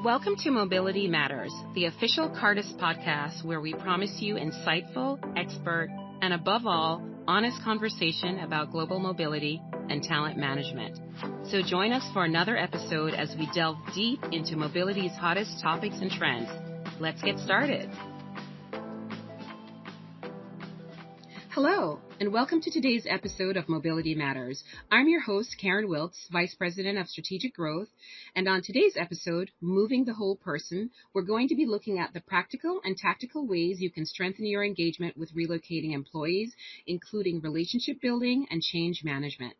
Welcome to Mobility Matters, the official Cartus podcast where we promise you insightful, expert, and above all, honest conversation about global mobility and talent management. So join us for another episode as we delve deep into mobility's hottest topics and trends. Let's get started. Hello, and welcome to today's episode of Mobility Matters. I'm your host, Karen Wiltz, Vice President of Strategic Growth, and on today's episode, Moving the Whole Person, we're going to be looking at the practical and tactical ways you can strengthen your engagement with relocating employees, including relationship building and change management.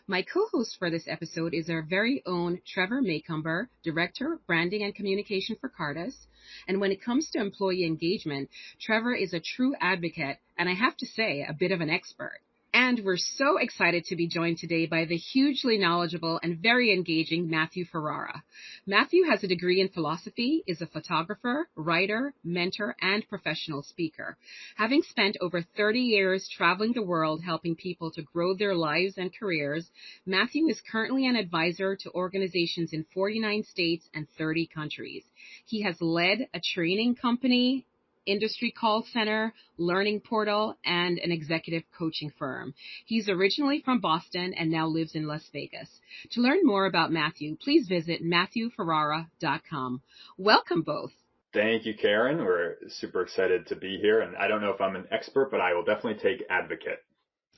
My co-host for this episode is our very own Trevor Maycomber, Director of Branding and Communication for Cartus. And when it comes to employee engagement, Trevor is a true advocate, and I have to say, a bit of an expert. And we're so excited to be joined today by the hugely knowledgeable and very engaging Matthew Ferrara. Matthew has a degree in philosophy, is a photographer, writer, mentor, and professional speaker. Having spent over 30 years traveling the world helping people to grow their lives and careers, Matthew is currently an advisor to organizations in 49 states and 30 countries. He has led a training company, industry call center, learning portal, and an executive coaching firm. He's originally from Boston and now lives in Las Vegas. To learn more about Matthew, please visit MatthewFerrara.com. Welcome both. Thank you, Karen. We're super excited to be here. And I don't know if I'm an expert, but I will definitely take advocate.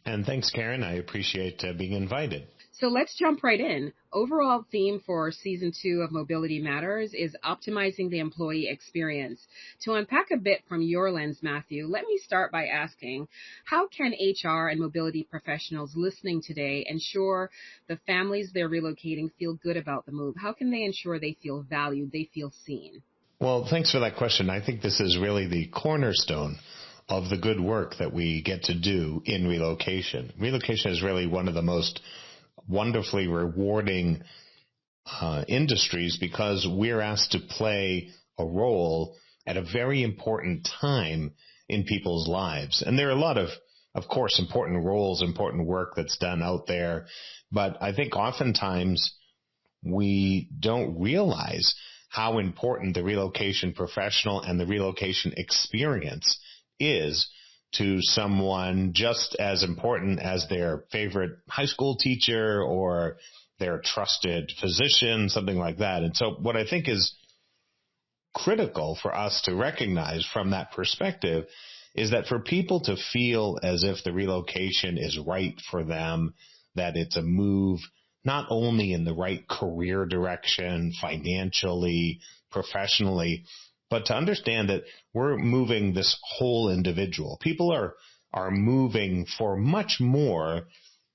And thanks, Karen. I appreciate being invited. So let's jump right in. Overall theme for Season 2 of Mobility Matters is optimizing the employee experience. To unpack a bit from your lens, Matthew, let me start by asking, how can HR and mobility professionals listening today ensure the families they're relocating feel good about the move? How can they ensure they feel valued, they feel seen? Well, thanks for that question. I think this is really the cornerstone of the good work that we get to do in relocation. Relocation is really one of the most wonderfully rewarding industries because we're asked to play a role at a very important time in people's lives. And there are a lot of course, important roles, important work that's done out there. But I think oftentimes we don't realize how important the relocation professional and the relocation experience is to someone just as important as their favorite high school teacher or their trusted physician, something like that. And so what I think is critical for us to recognize from that perspective is that for people to feel as if the relocation is right for them, that it's a move not only in the right career direction, financially, professionally, but to understand that we're moving this whole individual. People are moving for much more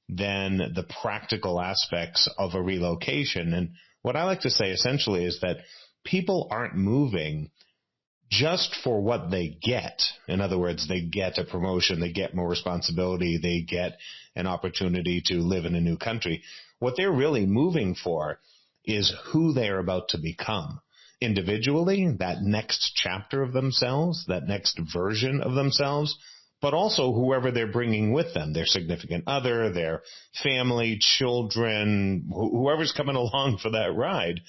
than the practical aspects of a relocation. And what I like to say essentially is that people aren't moving just for what they get. In other words, they get a promotion, they get more responsibility, they get an opportunity to live in a new country. What they're really moving for is who they're about to become. Individually, that next chapter of themselves, that next version of themselves, but also whoever they're bringing with them, their significant other, their family, children, whoever's coming along for that ride,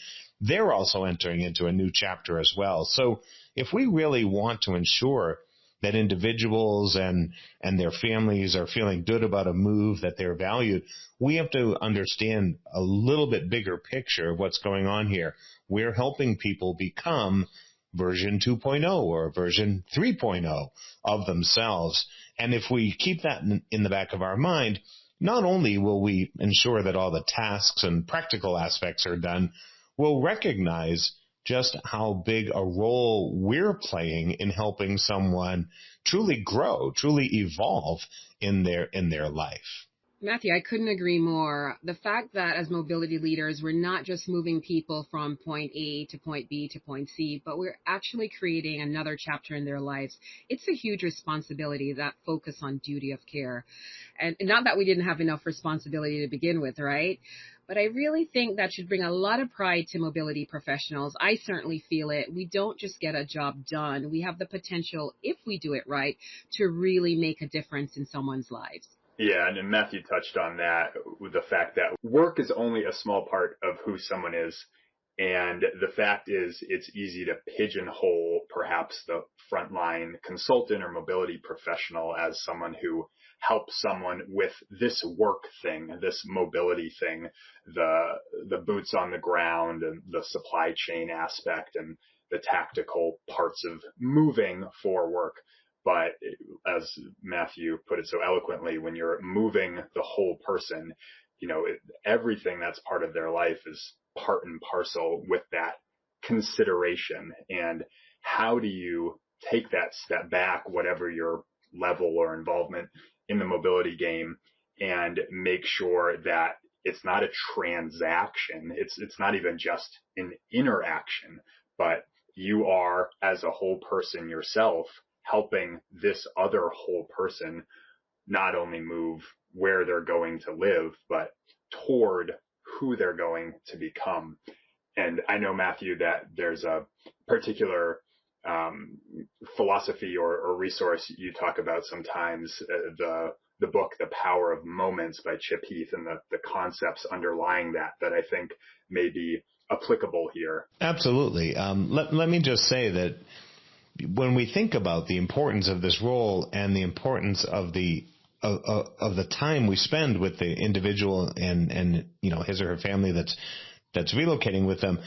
they're also entering into a new chapter as well. So if we really want to ensure that individuals and their families are feeling good about a move, that they're valued, we have to understand a little bit bigger picture of what's going on here. We're helping people become version 2.0 or version 3.0 of themselves. And if we keep that in the back of our mind, not only will we ensure that all the tasks and practical aspects are done, we'll recognize just how big a role we're playing in helping someone truly grow, truly evolve in their life. Matthew, I couldn't agree more. The fact that as mobility leaders, we're not just moving people from point A to point B to point C, but we're actually creating another chapter in their lives. It's a huge responsibility, that focus on duty of care. And not that we didn't have enough responsibility to begin with, right? But I really think that should bring a lot of pride to mobility professionals. I certainly feel it. We don't just get a job done. We have the potential, if we do it right, to really make a difference in someone's lives. Yeah, and Matthew touched on that with the fact that work is only a small part of who someone is And the fact is, it's easy to pigeonhole perhaps the frontline consultant or mobility professional as someone who helps someone with this work thing, this mobility thing, the boots on the ground and the supply chain aspect and the tactical parts of moving for work. But as Matthew put it so eloquently, when you're moving the whole person, everything that's part of their life is part and parcel with that consideration. And how do you take that step back, whatever your level or involvement in the mobility game, and make sure that it's not a transaction. It's not even just an interaction, but you are, as a whole person yourself, helping this other whole person not only move where they're going to live, but toward who they're going to become. And I know, Matthew, that there's a particular philosophy or resource you talk about sometimes, the book, The Power of Moments by Chip Heath, and the concepts underlying that I think may be applicable here. Absolutely. Let me just say that when we think about the importance of this role and the importance of the time we spend with the individual and his or her family that's relocating with them,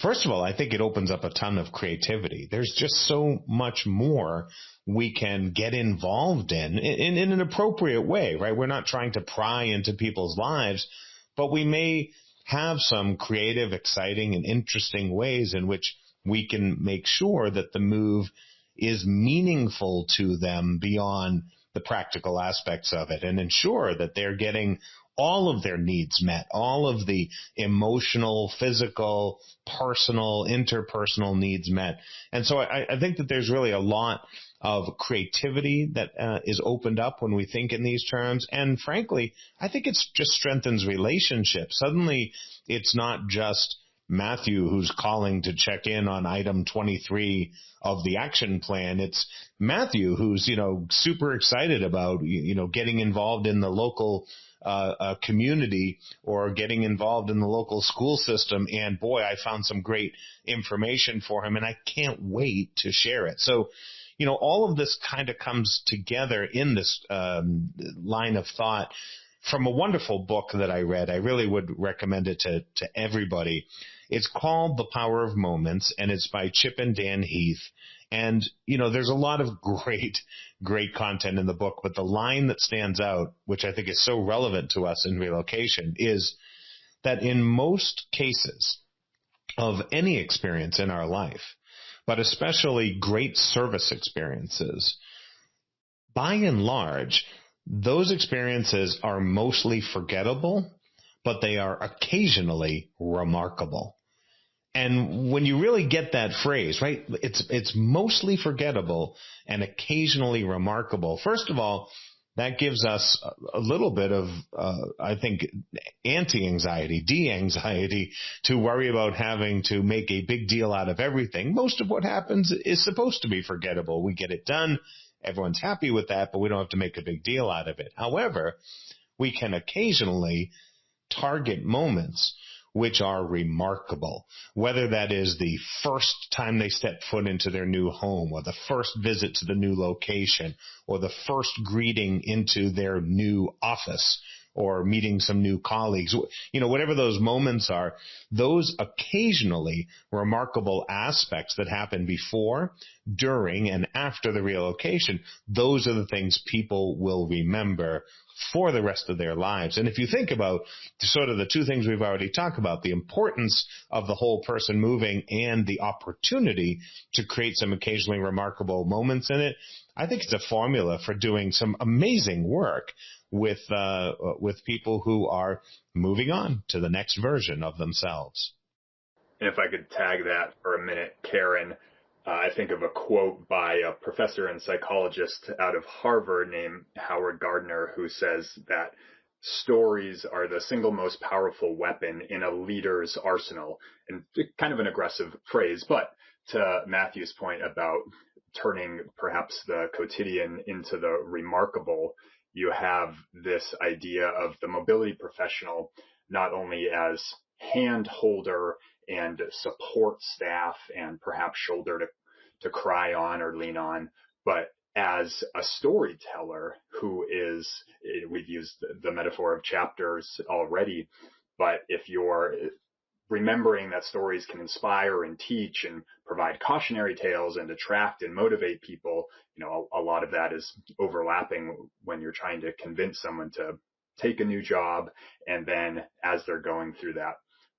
first of all, I think it opens up a ton of creativity. There's just so much more we can get involved in an appropriate way, right? We're not trying to pry into people's lives, but we may have some creative, exciting, and interesting ways in which we can make sure that the move is meaningful to them beyond the practical aspects of it, and ensure that they're getting all of their needs met, all of the emotional, physical, personal, interpersonal needs met. And so I think that there's really a lot of creativity that is opened up when we think in these terms. And frankly, I think it's just strengthens relationships. Suddenly, it's not just Matthew who's calling to check in on item 23 of the action plan. It's Matthew who's, super excited about, getting involved in the local community or getting involved in the local school system. And boy, I found some great information for him and I can't wait to share it. So, all of this kind of comes together in this line of thought from a wonderful book that I read. I really would recommend it to everybody. It's called The Power of Moments, and it's by Chip and Dan Heath. And, there's a lot of great content in the book, but the line that stands out, which I think is so relevant to us in relocation, is that in most cases of any experience in our life, but especially great service experiences, by and large, those experiences are mostly forgettable, but they are occasionally remarkable. And when you really get that phrase, right, it's mostly forgettable and occasionally remarkable. First of all, that gives us a little bit of, I think, anti-anxiety, de-anxiety, to worry about having to make a big deal out of everything. Most of what happens is supposed to be forgettable. We get it done. Everyone's happy with that, but we don't have to make a big deal out of it. However, we can occasionally target moments which are remarkable, whether that is the first time they step foot into their new home, or the first visit to the new location, or the first greeting into their new office, or meeting some new colleagues. Whatever those moments are, those occasionally remarkable aspects that happen before, during, and after the relocation, those are the things people will remember for the rest of their lives. And if you think about sort of the two things we've already talked about, the importance of the whole person moving and the opportunity to create some occasionally remarkable moments in it, I think it's a formula for doing some amazing work with people who are moving on to the next version of themselves. And if I could tag that for a minute, Karen, I think of a quote by a professor and psychologist out of Harvard named Howard Gardner, who says that stories are the single most powerful weapon in a leader's arsenal. And kind of an aggressive phrase, but to Matthew's point about turning perhaps the quotidian into the remarkable, you have this idea of the mobility professional not only as hand holder and support staff and perhaps shoulder to cry on or lean on. But as a storyteller who is, we've used the metaphor of chapters already, but if you're remembering that stories can inspire and teach and provide cautionary tales and attract and motivate people, a lot of that is overlapping when you're trying to convince someone to take a new job. And then as they're going through that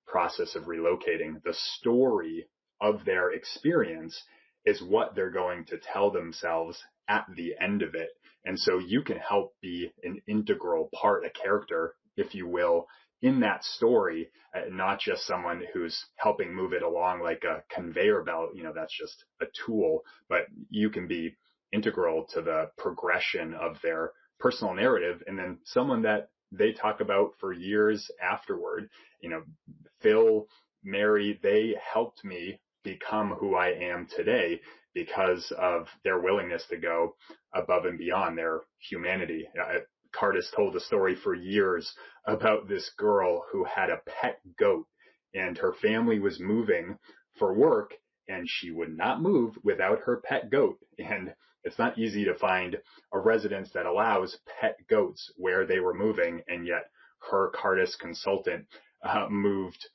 process of relocating, the story of their experience is what they're going to tell themselves at the end of it. And so you can help be an integral part, a character, if you will, in that story, not just someone who's helping move it along like a conveyor belt, that's just a tool, but you can be integral to the progression of their personal narrative, and then someone that they talk about for years afterward. Phil, Mary, they helped me become who I am today because of their willingness to go above and beyond their humanity. Cartus told a story for years about this girl who had a pet goat, and her family was moving for work, and she would not move without her pet goat. And it's not easy to find a residence that allows pet goats where they were moving, and yet her Cartus consultant moved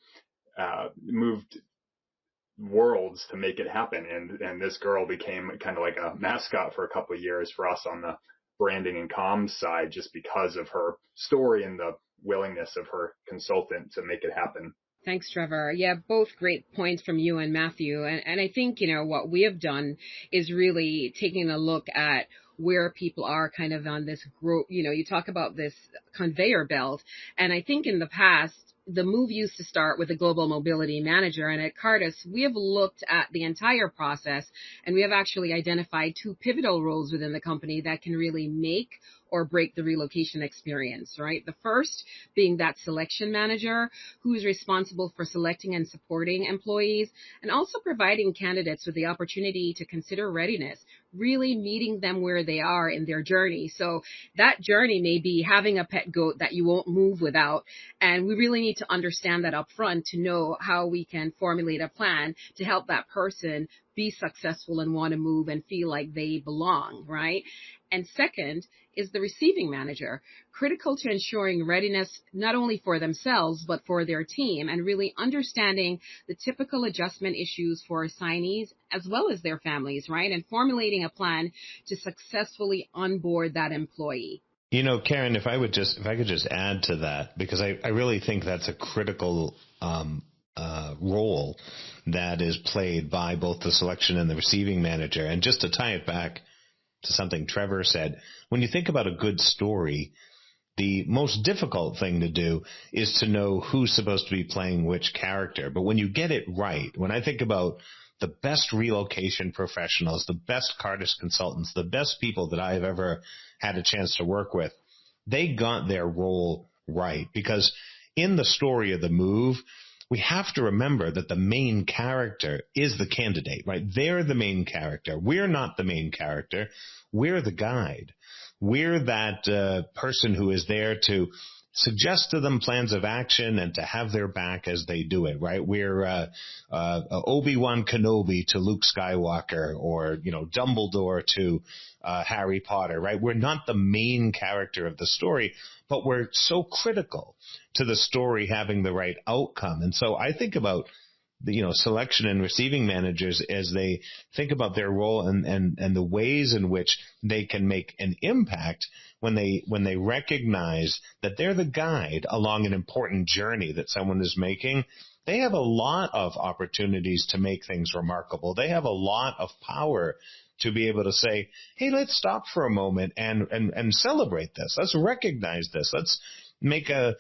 worlds to make it happen. And this girl became kind of like a mascot for a couple of years for us on the branding and comms side, just because of her story and the willingness of her consultant to make it happen. Thanks, Trevor. Yeah, both great points from you and Matthew. And I think, what we have done is really taking a look at where people are kind of on this growth. You talk about this conveyor belt. And I think in the past, the move used to start with a global mobility manager. And at Cartus, we have looked at the entire process, and we have actually identified two pivotal roles within the company that can really make or break the relocation experience, right? The first being that selection manager who is responsible for selecting and supporting employees and also providing candidates with the opportunity to consider readiness, really meeting them where they are in their journey. So that journey may be having a pet goat that you won't move without. And we really need to understand that up front to know how we can formulate a plan to help that person be successful and want to move and feel like they belong, right? And second is the receiving manager, critical to ensuring readiness not only for themselves, but for their team, and really understanding the typical adjustment issues for assignees as well as their families, right? And formulating a plan to successfully onboard that employee. Karen, if I could just add to that, because I really think that's a critical role that is played by both the selection and the receiving manager. And just to tie it back to something Trevor said, when you think about a good story, the most difficult thing to do is to know who's supposed to be playing which character. But when you get it right, when I think about the best relocation professionals, the best Cartus consultants, the best people that I've ever had a chance to work with, they got their role right. Because in the story of the move, we have to remember that the main character is the candidate, right? They're the main character. We're not the main character. We're the guide. We're that person who is there to suggest to them plans of action and to have their back as they do it, right? We're Obi-Wan Kenobi to Luke Skywalker, or, Dumbledore to Harry Potter, right? We're not the main character of the story, but we're so critical to the story having the right outcome. And so I think about selection and receiving managers as they think about their role and the ways in which they can make an impact when they recognize that they're the guide along an important journey that someone is making. They have a lot of opportunities to make things remarkable. They have a lot of power to be able to say, hey, let's stop for a moment and celebrate this. Let's recognize this. Let's make a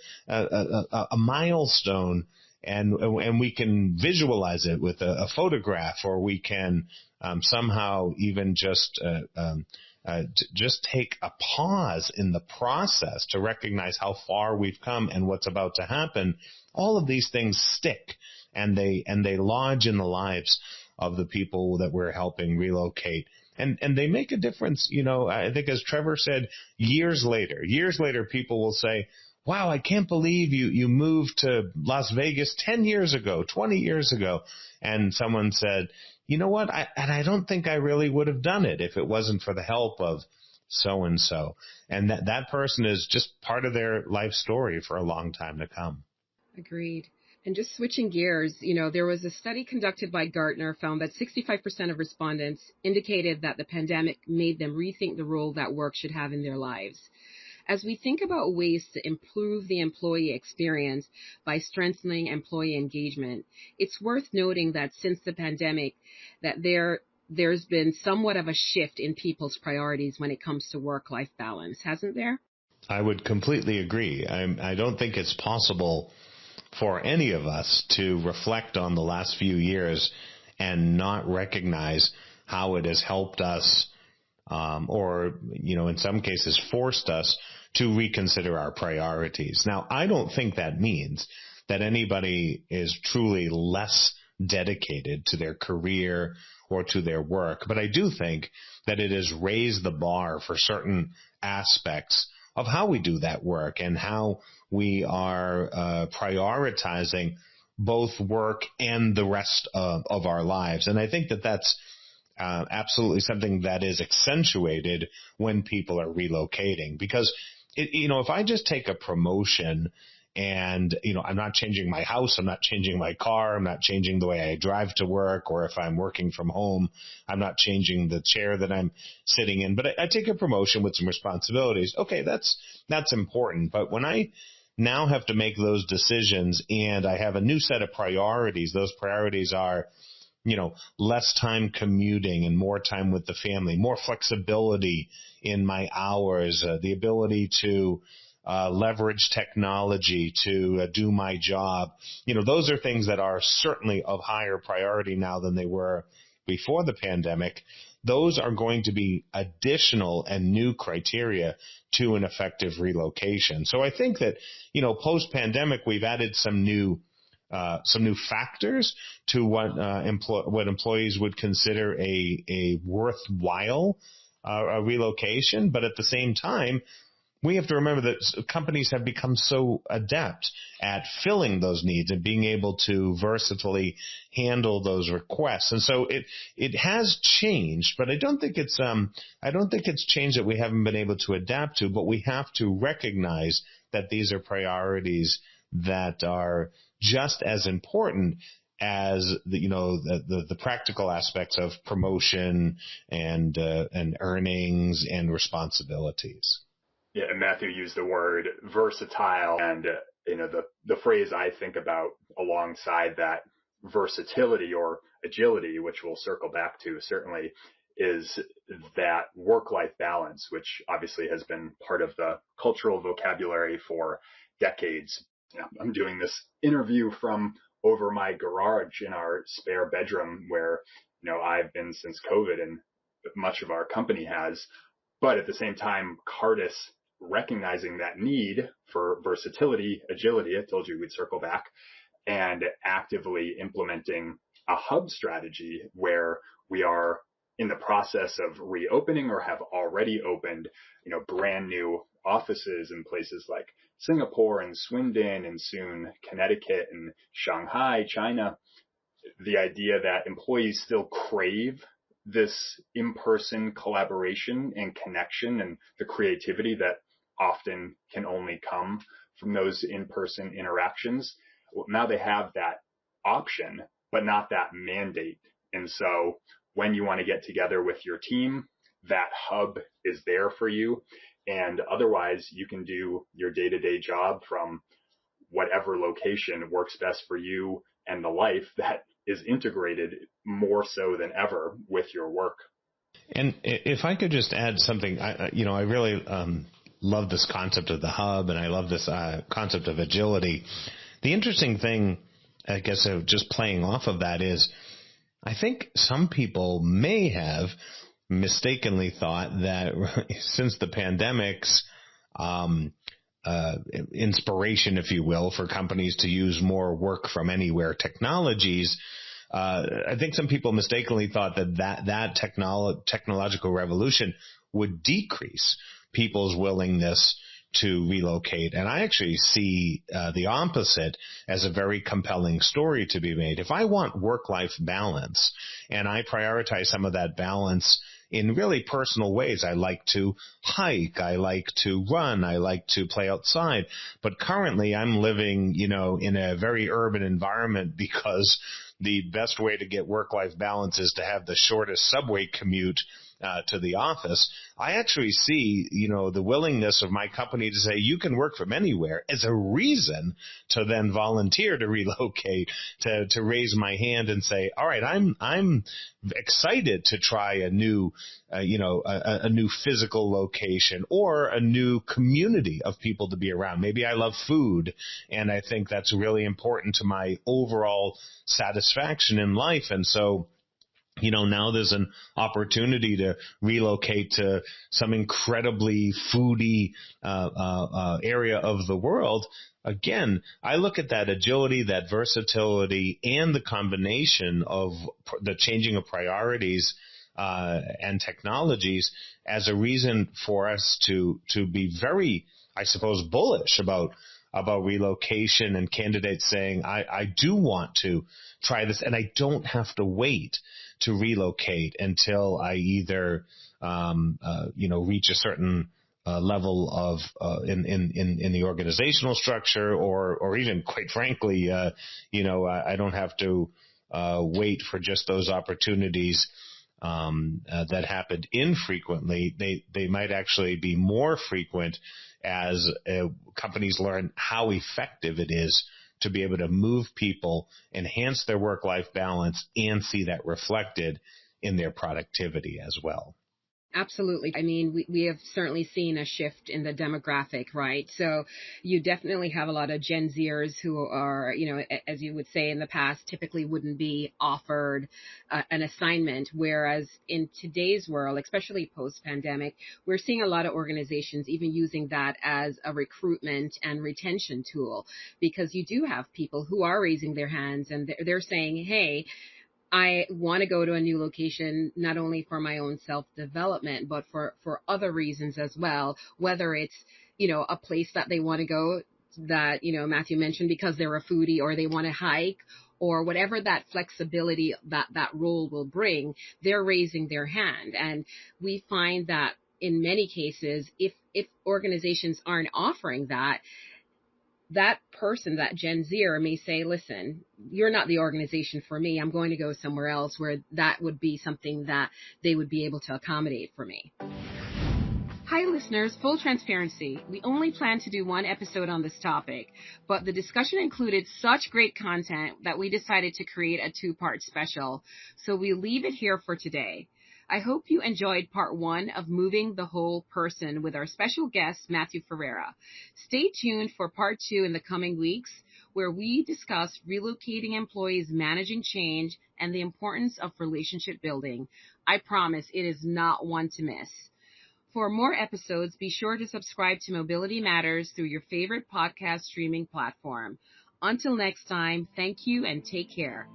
milestone, and we can visualize it with a photograph, or we can somehow even just take a pause in the process to recognize how far we've come and what's about to happen. All of these things stick, and they lodge in the lives of the people that we're helping relocate. And they make a difference. I think, as Trevor said, years later, people will say, wow, I can't believe you moved to Las Vegas 10 years ago, 20 years ago. And someone said, you know what? I don't think I really would have done it if it wasn't for the help of so-and-so. And that person is just part of their life story for a long time to come. Agreed. And just switching gears, there was a study conducted by Gartner found that 65% of respondents indicated that the pandemic made them rethink the role that work should have in their lives. As we think about ways to improve the employee experience by strengthening employee engagement, it's worth noting that since the pandemic, that there's been somewhat of a shift in people's priorities when it comes to work-life balance, hasn't there? I would completely agree. I don't think it's possible for any of us to reflect on the last few years and not recognize how it has helped us or, in some cases forced us to reconsider our priorities. Now, I don't think that means that anybody is truly less dedicated to their career or to their work, but I do think that it has raised the bar for certain aspects of how we do that work and how we are prioritizing both work and the rest of our lives. And I think that that's absolutely something that is accentuated when people are relocating, because if I just take a promotion and, I'm not changing my house, I'm not changing my car, I'm not changing the way I drive to work, or if I'm working from home, I'm not changing the chair that I'm sitting in, but I take a promotion with some responsibilities. Okay, that's important. But when I now have to make those decisions and I have a new set of priorities, those priorities are, less time commuting and more time with the family, more flexibility in my hours, the ability to leverage technology to do my job. Those are things that are certainly of higher priority now than they were before the pandemic. Those are going to be additional and new criteria to an effective relocation. So I think that, post-pandemic, we've added some new factors to what employees would consider a worthwhile relocation. But at the same time, we have to remember that companies have become so adept at filling those needs and being able to versatilely handle those requests. And so it has changed, but I don't think it's changed that we haven't been able to adapt to, but we have to recognize that these are priorities that are just as important as the practical aspects of promotion and earnings and responsibilities. Yeah, and Matthew used the word versatile, and the phrase I think about alongside that versatility or agility, which we'll circle back to certainly, is that work-life balance, which obviously has been part of the cultural vocabulary for decades. I'm doing this interview from over my garage in our spare bedroom where, I've been since COVID and much of our company has. But at the same time, Cartus, recognizing that need for versatility, agility, I told you we'd circle back, and actively implementing a hub strategy where we are in the process of reopening or have already opened, brand new offices in places like Singapore and Swindon and soon Connecticut and Shanghai, China. The idea that employees still crave this in-person collaboration and connection and the creativity that often can only come from those in-person interactions. Well, now they have that option, but not that mandate. And so when you want to get together with your team, that hub is there for you. And otherwise, you can do your day-to-day job from whatever location works best for you and the life that is integrated more so than ever with your work. And if I could just add something, I really love this concept of the hub, and I love this concept of agility. The interesting thing, I guess, of just playing off of that is, I think some people may have mistakenly thought that since the pandemic's inspiration, if you will, for companies to use more work from anywhere technologies, I think some people mistakenly thought that technological revolution would decrease people's willingness to relocate. And I actually see the opposite as a very compelling story to be made. If I want work-life balance and I prioritize some of that balance in really personal ways, I like to hike, I like to run, I like to play outside. But currently I'm living, in a very urban environment because the best way to get work-life balance is to have the shortest subway commute to the office. I actually see, the willingness of my company to say you can work from anywhere as a reason to then volunteer to relocate, to raise my hand and say, all right, I'm excited to try a new, a new physical location or a new community of people to be around. Maybe I love food, and I think that's really important to my overall satisfaction in life. And so, now there's an opportunity to relocate to some incredibly foodie area of the world. Again, I look at that agility, that versatility, and the combination of the changing of priorities and technologies as a reason for us to be very, I suppose, bullish about relocation, and candidates saying, I do want to try this, and I don't have to wait to relocate until I either, reach a certain level of in the organizational structure, or even, quite frankly, I don't have to wait for just those opportunities that happened infrequently. They might actually be more frequent as companies learn how effective it is to be able to move people, enhance their work-life balance, and see that reflected in their productivity as well. Absolutely. I mean, we have certainly seen a shift in the demographic, right? So you definitely have a lot of Gen Zers who are, as you would say in the past, typically wouldn't be offered an assignment. Whereas in today's world, especially post-pandemic, we're seeing a lot of organizations even using that as a recruitment and retention tool, because you do have people who are raising their hands and they're saying, hey, I want to go to a new location, not only for my own self-development, but for other reasons as well, whether it's, a place that they want to go that, Matthew mentioned because they're a foodie, or they want to hike, or whatever that flexibility that role will bring, they're raising their hand. And we find that in many cases, if organizations aren't offering that person, that Gen Zer, may say, listen, you're not the organization for me. I'm going to go somewhere else where that would be something that they would be able to accommodate for me. Hi, listeners. Full transparency. We only plan to do one episode on this topic, but the discussion included such great content that we decided to create a 2-part special. So we'll leave it here for today. I hope you enjoyed part 1 of Moving the Whole Person with our special guest, Matthew Ferreira. Stay tuned for part 2 in the coming weeks, where we discuss relocating employees, managing change, and the importance of relationship building. I promise it is not one to miss. For more episodes, be sure to subscribe to Mobility Matters through your favorite podcast streaming platform. Until next time, thank you and take care.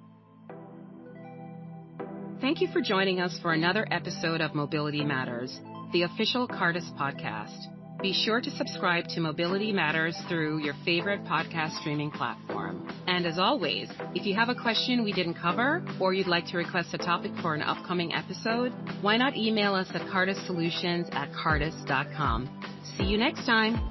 Thank you for joining us for another episode of Mobility Matters, the official Cartus podcast. Be sure to subscribe to Mobility Matters through your favorite podcast streaming platform. And as always, if you have a question we didn't cover, or you'd like to request a topic for an upcoming episode, why not email us at cartussolutions@cartus.com. See you next time.